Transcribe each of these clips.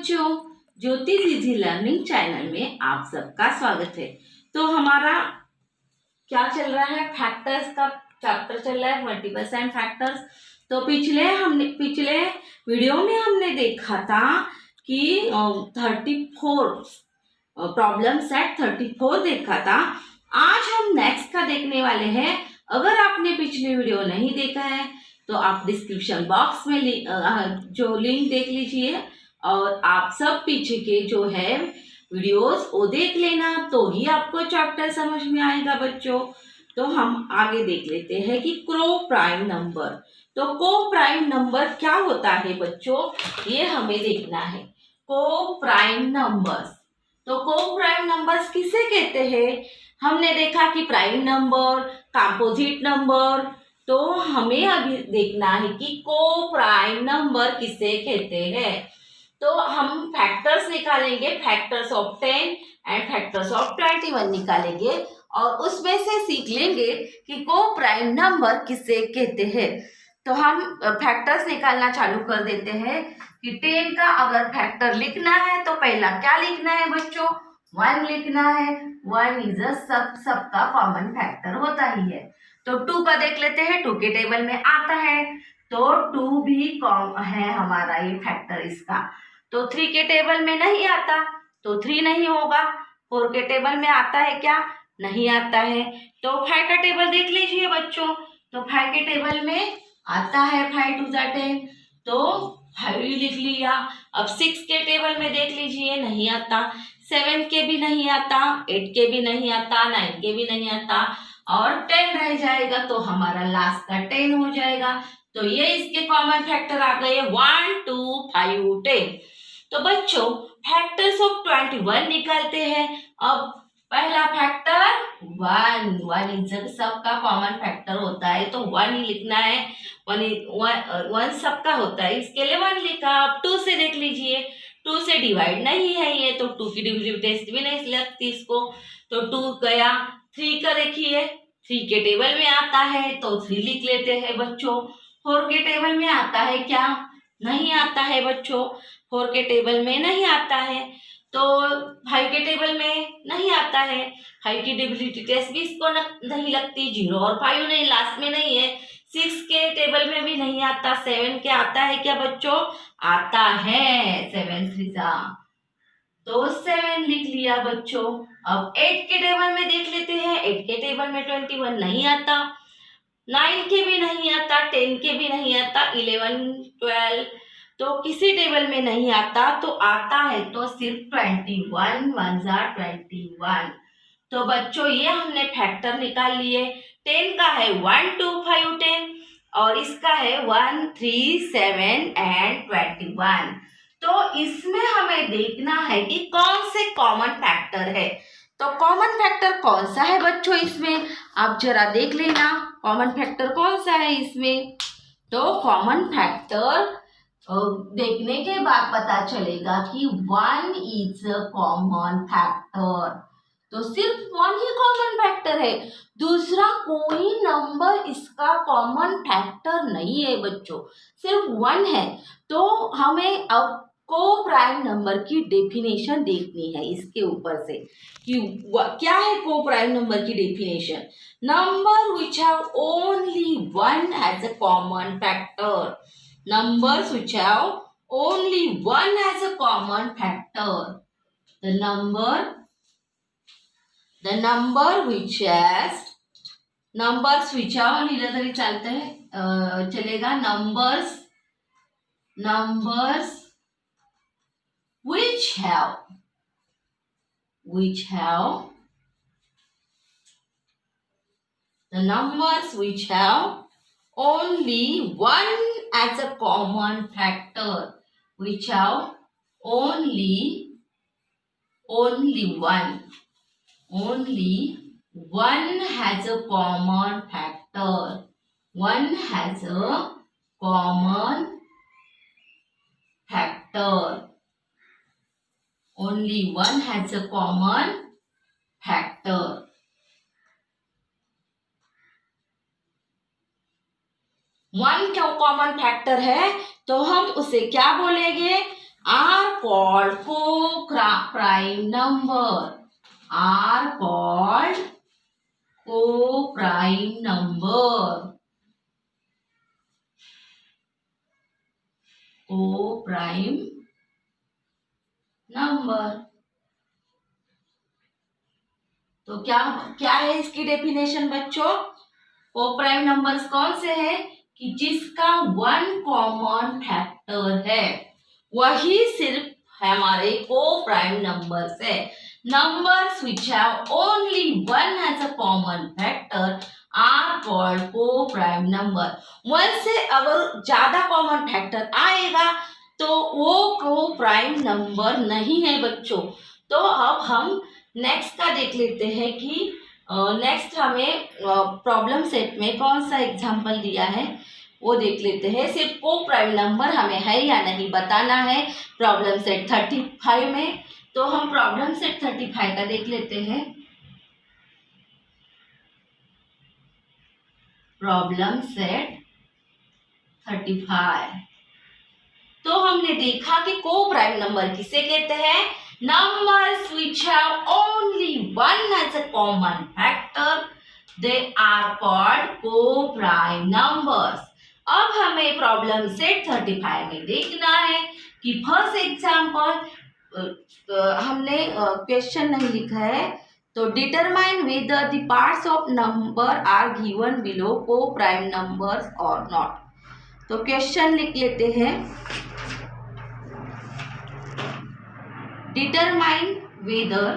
बच्चों, ज्योति दीदी learning channel में आप सबका स्वागत है। तो हमारा क्या चल रहा है, फैक्टर्स का चैप्टर चल रहा है, मल्टीपल्स एंड फैक्टर्स। तो पिछले वीडियो में हमने देखा था कि 34 प्रॉब्लम सेट 34 देखा था। आज हम नेक्स्ट का देखने वाले हैं। अगर आपने पिछली वीडियो नहीं देखा है तो आप डिस्क्रिप्शन बॉक्स में जो लिंक देख लीजिए और आप सब पीछे के जो है वीडियोस वो देख लेना, तो ही आपको चैप्टर समझ में आएगा बच्चों। तो हम आगे देख लेते हैं कि को प्राइम नंबर। तो को प्राइम नंबर क्या होता है बच्चों, ये हमें देखना है। को प्राइम नंबर्स, तो को प्राइम नंबर्स किसे कहते हैं? हमने देखा कि प्राइम नंबर, कंपोजिट नंबर, तो हमें अभी देखना है कि को प्राइम नंबर किसे कहते हैं। तो हम फैक्टर्स निकालेंगे, factors of 10 and factors of 21 निकालेंगे और उसमें से सीख लेंगे कि को प्राइम नंबर किसे कहते हैं। तो हम फैक्टर्स निकालना चालू कर देते हैं कि 10 का अगर फैक्टर लिखना है तो पहला क्या लिखना है बच्चों? 1 लिखना है। 1 इज अ सबका कॉमन फैक्टर होता ही है। तो 2 का देख लेते हैं, 2 के टेबल में आता है, तो 2 भी कॉमन है हमारा ये फैक्टर इसका। तो 3 के टेबल में नहीं आता तो 3 नहीं होगा। 4 के टेबल में आता है क्या? नहीं आता है। तो 5 का टेबल देख लीजिए बच्चों, तो 5 के टेबल में आता है 5 2 10, तो 5 लिख लिया। अब 6 के टेबल में देख लीजिए, नहीं आता। 7 के भी नहीं आता, 8 के भी नहीं आता, 9 के भी नहीं आता और 10 रह जाएगा, तो हमारा लास्ट का 10 हो जाएगा। तो ये इसके कॉमन फैक्टर आ गए 1 2 5 10। तो बच्चों फैक्टर्स ऑफ 21 निकालते हैं। अब पहला फैक्टर 1 इज सबका कॉमन फैक्टर होता है, तो 1 ही लिखना है। 1 सबका होता है, इसके लिए 1 लिखा। अब 2 से देख लीजिए, 2 से डिवाइड नहीं है ये, तो 2 की डिविजिव टेस्ट भी नहीं लगती इसको, तो 2 गया। 3 का देखिए, 3 के टेबल में आता है तो 3 लिख लेते हैं बच्चों। 4 के टेबल में आता है क्या? नहीं आता है बच्चों, 4 के टेबल में नहीं आता है। तो 5 के टेबल में नहीं आता है, 5 की डिविजिबिलिटी टेस्ट भी इसको नहीं लगती, 0 और 5 नहीं, लास्ट में नहीं है। 6 के टेबल में भी नहीं आता। 7 के आता है क्या बच्चों? आता है, 7 3 तो 7 लिख लिया बच्चों। अब 8 के टेबल में देख लेते हैं, 8 के टेबल में 21 नहीं आता, 9 के भी नहीं आता, 10 के भी नहीं आता, 11 12 तो किसी टेबल में नहीं आता। तो आता है तो सिर्फ 21 1 21। तो बच्चों ये हमने फैक्टर निकाल लिए। 10 का है 1 2 5 10 और इसका है 1 3 7 एंड 21। तो इसमें हमें देखना है कि कौन से कॉमन फैक्टर है। तो कॉमन फैक्टर कौन सा है बच्चों इसमें, आप जरा देख लेना कॉमन फैक्टर कौन सा है इसमें। तो कॉमन फैक्टर देखने के बाद पता चलेगा कि 1 इज अ कॉमन फैक्टर, तो सिर्फ 1 ही कॉमन फैक्टर है, दूसरा कोई नंबर इसका कॉमन फैक्टर नहीं है बच्चों, सिर्फ 1 है। तो हमें अब को प्राइम नंबर की डेफिनेशन देखनी है इसके ऊपर से कि क्या है को प्राइम नंबर की definition. Number which have only 1 as a common factor, numbers which have only 1 as a common factor. The number which has numbers which have लिखा तरी चलते हैं चलेगा, numbers which have the numbers which have only 1 as a common factor, which have only 1 has a common factor, 1 has a common factor, only 1 has a common factor. 1 क्या common factor है तो हम उसे क्या बोलेंगे? Are called co-prime number. Are called co-prime number. Co-prime number. तो क्या क्या है इसकी डेफिनेशन बच्चों? को-प्राइम नंबर्स कौन से हैं कि जिसका वन कॉमन फैक्टर है, वही सिर्फ हमारे को-प्राइम नंबर्स है. Numbers which have only one as a common factor are called co-prime number. One से अगर ज्यादा कॉमन फैक्टर आएगा तो वो को-प्राइम नंबर नहीं है बच्चों. तो अब हम नेक्स्ट का देख लेते हैं कि नेक्स्ट हमें प्रॉब्लम सेट में कौन सा एग्जाम्पल दिया है वो देख लेते हैं. सिर्फ को-प्राइम नंबर हमें है या नहीं बताना है प्रॉब्लम सेट 35 में. तो हम प्रॉब्लम सेट 35 का देख लेते हैं. Problem set 35. तो हमने देखा कि को-प्राइम नंबर किसे कहते हैं? Numbers which have only one as a common factor, they are called co-prime numbers. अब हमें प्रॉब्लम सेट 35 में देखना है कि फर्स्ट एग्जाम्पल हमने क्वेश्चन नहीं लिखा है, तो determine whether the parts of number are given below coprime numbers और नॉट. तो क्वेश्चन लिख लेते हैं. Determine whether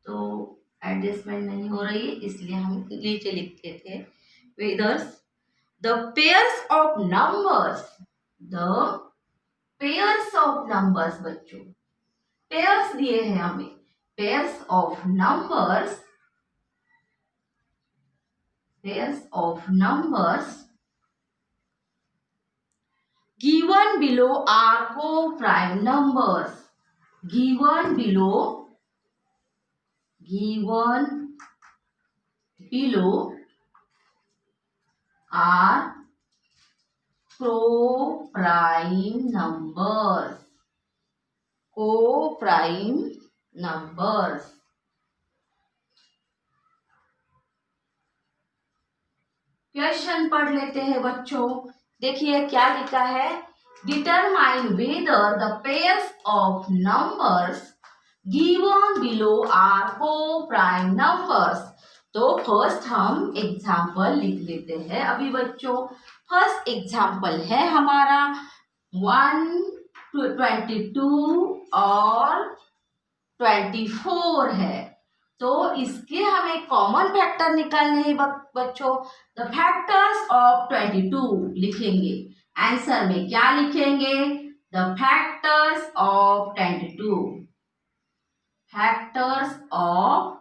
तो एडजस्टमेंट नहीं हो रही है इसलिए हम नीचे लिखते थे whether the pairs of numbers बच्चों, पेयर्स दिए हैं हमें. pairs of numbers given below are co-prime numbers. given below are co-prime numbers. Question पढ़ लेते हैं बच्चों. देखिए क्या लिखा है. Determine whether the pairs of numbers given below are coprime numbers. तो फर्स्ट हम एग्जाम्पल लिख लेते हैं अभी बच्चों. फर्स्ट एग्जाम्पल है हमारा 122 और 24 है. तो इसके हमें कॉमन फैक्टर निकालने हैं बच्चों. द फैक्टर्स ऑफ 22 लिखेंगे. आंसर में क्या लिखेंगे? The factors of 22. Factors of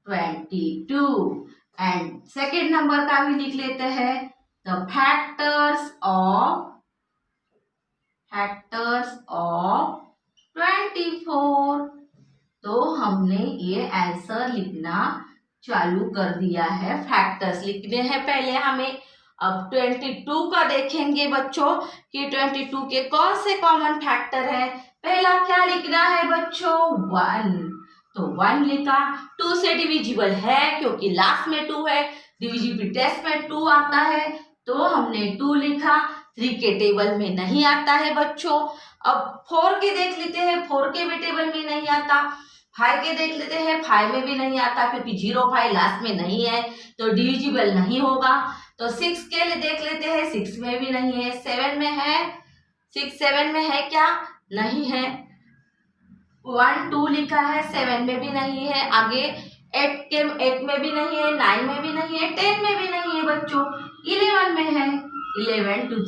22. And second number का भी लिख लेते हैं. The factors of 24. तो हमने ये आंसर लिखना चालू कर दिया है. फैक्टर्स लिखने हैं पहले हमें. अब 22 का देखेंगे बच्चों कि 22 के कौन से कॉमन फैक्टर है. पहला क्या लिखना है बच्चों? 1. तो 1 लिखा. 2 से डिविजिबल है क्योंकि लास्ट में 2 है. डिविजिबिलिटी टेस्ट में 2 आता है तो हमने 2 लिखा. 3 के टेबल में नहीं आता है बच्चों. अब 4 के देख लेते हैं. 4 के भी टेबल में नहीं आता. 5 के देख लेते हैं. 5 में भी नहीं आता क्योंकि 05 लास्ट में नहीं है तो डिविजिबल नहीं होगा. तो 6 के लिए देख लेते हैं. 6 में भी नहीं है. 7 में है. 6 7 में है क्या? नहीं है. 1 2 लिखा है. 7 में भी नहीं है. आगे 8 में भी नहीं है. 9 में भी नहीं है. 10 में भी नहीं है बच्चों. 11 में है. 11 2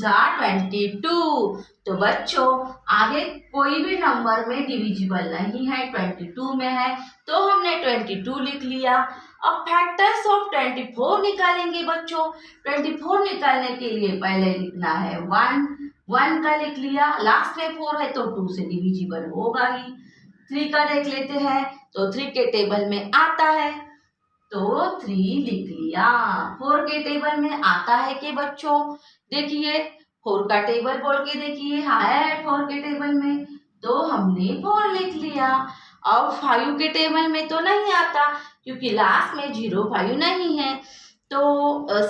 22. तो बच्चों आगे कोई भी नंबर में डिविजिबल नहीं है. 22 में है तो हमने 22 लिख लिया. अब फैक्टर्स ऑफ 24 निकालेंगे बच्चों। 24 निकालने के लिए पहले लिखना है 1 का लिख लिया, लास्ट में 4 है तो 2 से डिविजिबल होगा ही। 3 का देख लेते हैं तो 3 के टेबल में आता है तो 3 लिख लिया। 4 के टेबल में आता है कि बच्चों, देखिए 4 का टेबल बोल के देखिए, है 4 के टेबल में तो हमने 4 लिख लिया। अब 5 के टेबल में तो नहीं आता क्योंकि लास्ट में 0 5 नहीं है, तो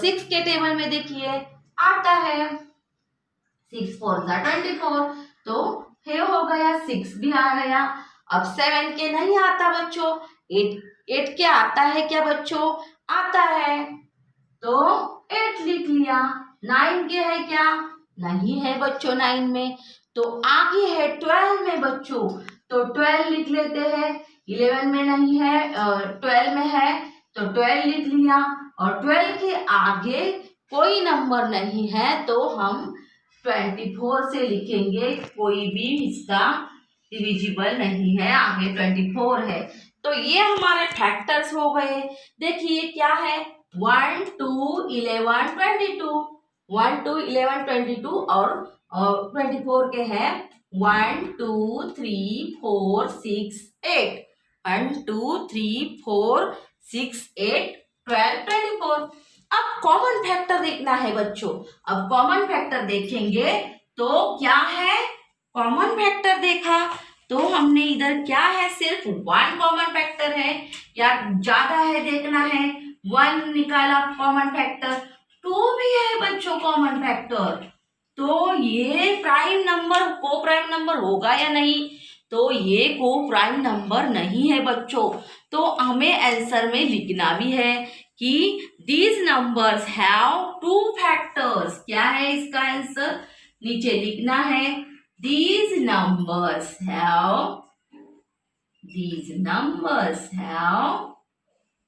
6 के टेबल में देखिए आता है, 6 4 24 तो हे हो गया, 6 भी आ गया। अब 7 के नहीं आता बच्चों, 8 के आता है क्या बच्चों, आता है तो 8 लिख लिया। 9 के है क्या, नहीं है बच्चों 9 में, तो आगे है 12 में बच्चों, तो 12 लिख लेते हैं। 11 में नहीं है, 12 में है तो 12 लिख लिया। और 12 के आगे कोई नंबर नहीं है तो हम 24 से लिखेंगे, कोई भी इसका डिविजिबल नहीं है, आगे 24 है। तो ये हमारे फैक्टर्स हो गए। देखिए क्या है, 1 2 11 22, 1 2 11 22 और 24 के हैं 1 2 3 4 6 8, 1 2 3 4 6 8 12 24। अब कॉमन फैक्टर देखना है बच्चों। अब कॉमन फैक्टर देखेंगे तो क्या है, कॉमन फैक्टर देखा तो हमने इधर क्या है, सिर्फ 1 कॉमन फैक्टर है या ज्यादा है देखना है। 1 निकाला कॉमन फैक्टर, 2 भी है बच्चों कॉमन फैक्टर, तो ये प्राइम नंबर, को प्राइम नंबर होगा या नहीं, तो ये को प्राइम नंबर नहीं है बच्चों। तो हमें आंसर में लिखना भी है कि these numbers have 2 factors। क्या है इसका आंसर, नीचे लिखना है these numbers have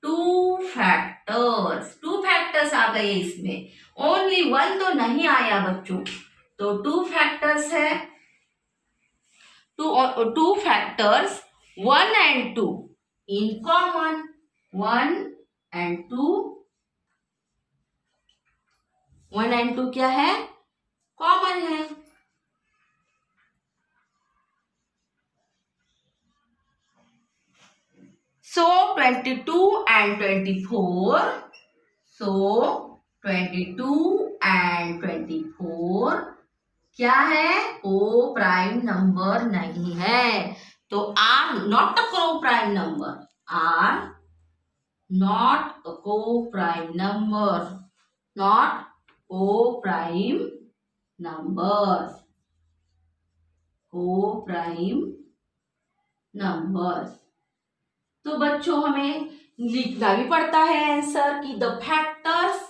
2 factors। 2 factors आ गए इसमें, ओनली 1 तो नहीं आया बच्चों, तो 2 factors है, 2 factors 1 and 2 in common, 1 and 2, 1 and 2 क्या है, कॉमन है। So 22 and 24, so 22 and 24 क्या है, को प्राइम नंबर नहीं है, तो are not a coprime number, are not a coprime number, not coprime numbers, coprime numbers. तो बच्चों हमें लिखना भी पड़ता है आंसर कि द फैक्टर्स,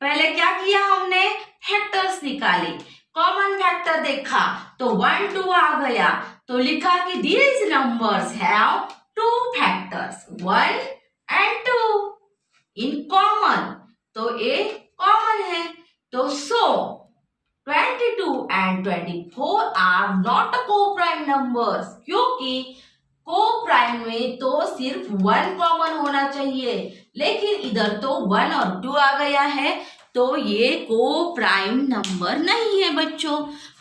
पहले क्या किया हमने, फैक्टर्स निकाले, कॉमन फैक्टर देखा तो 1 2 आ गया, तो लिखा कि these numbers have 2 factors 1 and 2 in common, तो ये कॉमन है, तो so 22 and 24 are not co-prime numbers, क्योंकि को प्राइम में तो सिर्फ 1 कॉमन होना चाहिए, लेकिन इधर तो 1 और 2 आ गया है, तो ये को प्राइम नंबर नहीं है बच्चों।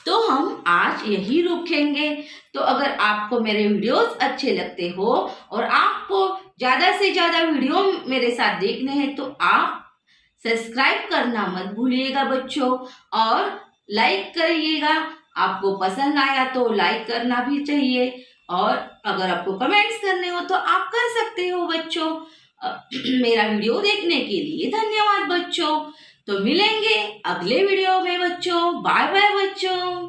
तो हम आज यही रुकेंगे। तो अगर आपको मेरे वीडियोस अच्छे लगते हो और आपको ज़्यादा से ज़्यादा वीडियो मेरे साथ देखने हैं तो आप सब्सक्राइब करना मत भूलिएगा बच्चों, और लाइक करिएगा। आपको पसंद आया तो लाइक करना भी चाहिए, और अगर आपको कमेंट्स करने हो तो आप कर सकते हो बच्चों। मेरा वीडियो देखने के लिए धन्यवाद बच्चों। तो मिलेंगे अगले वीडियो में बच्चों। बाय बाय बच्चों।